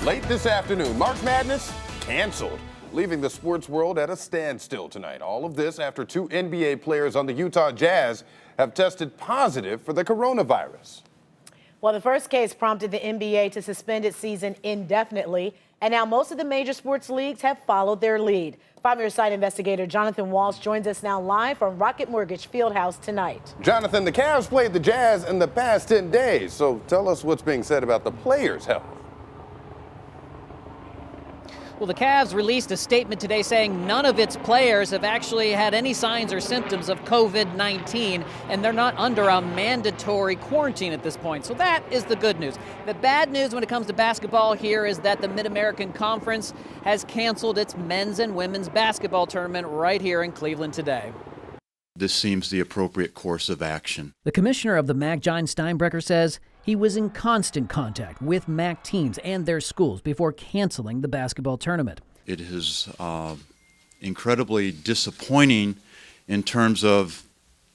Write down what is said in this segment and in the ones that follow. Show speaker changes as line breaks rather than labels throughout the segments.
Late this afternoon, March Madness canceled, leaving the sports world at a standstill tonight. All of this after two NBA players on the Utah Jazz have tested positive for the coronavirus.
Well, the first case prompted the NBA to suspend its season indefinitely, and now most of the major sports leagues have followed their lead. 5-year site investigator Jonathan Walsh joins us now live from Rocket Mortgage Fieldhouse tonight.
Jonathan, the Cavs played the Jazz in the past 10 days, so tell us what's being said about the players' health.
Well, the Cavs released a statement today saying none of its players have actually had any signs or symptoms of COVID-19, and they're not under a mandatory quarantine at this point. So that is the good news. The bad news when it comes to basketball here is that the Mid-American Conference has canceled its men's and women's basketball tournament right here in Cleveland today.
This seems the appropriate course of action.
The commissioner of the MAC, John Steinbrecher, says he was in constant contact with MAC teams and their schools before canceling the basketball tournament.
It is incredibly disappointing in terms of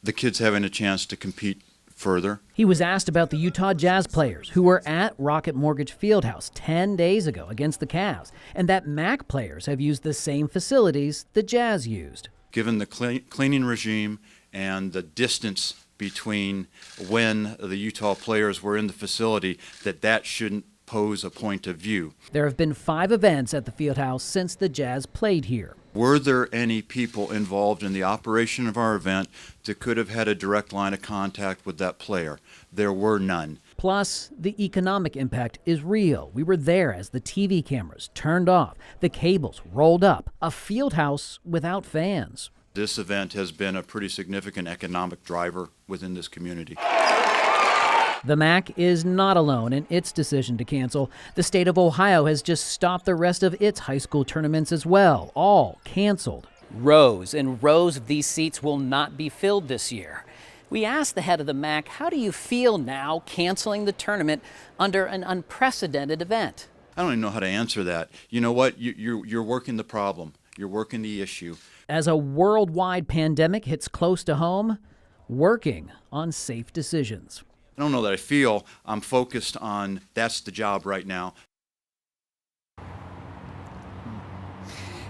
the kids having a chance to compete further.
He was asked about the Utah Jazz players who were at Rocket Mortgage Fieldhouse 10 days ago against the Cavs, and that MAC players have used the same facilities the Jazz used.
Given the cleaning regime and the distance between when the Utah players were in the facility, that shouldn't pose a point of view.
There have been 5 events at the Fieldhouse since the Jazz played here.
Were there any people involved in the operation of our event that could have had a direct line of contact with that player? There were none.
Plus, the economic impact is real. We were there as the TV cameras turned off, the cables rolled up, a field house without fans.
This event has been a pretty significant economic driver within this community.
The MAC is not alone in its decision to cancel. The state of Ohio has just stopped the rest of its high school tournaments as well, all canceled. Rows and rows of these seats will not be filled this year. We asked the head of the MAC, how do you feel now canceling the tournament under an unprecedented event?
I don't even know how to answer that. You know what? You're working the problem. You're working the issue.
As a worldwide pandemic hits close to home, working on safe decisions.
I don't know that I feel. I'm focused on that's the job right now.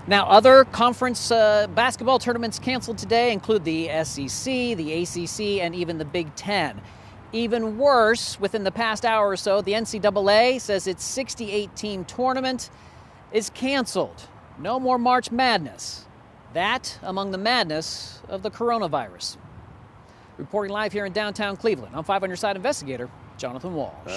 Now, other conference basketball tournaments canceled today include the SEC, the ACC, and even the Big Ten. Even worse, within the past hour or so, the NCAA says its 68-team tournament is canceled. No more March Madness. That among the madness of the coronavirus. Reporting live here in downtown Cleveland, I'm 5 on your side investigator Jonathan Walsh.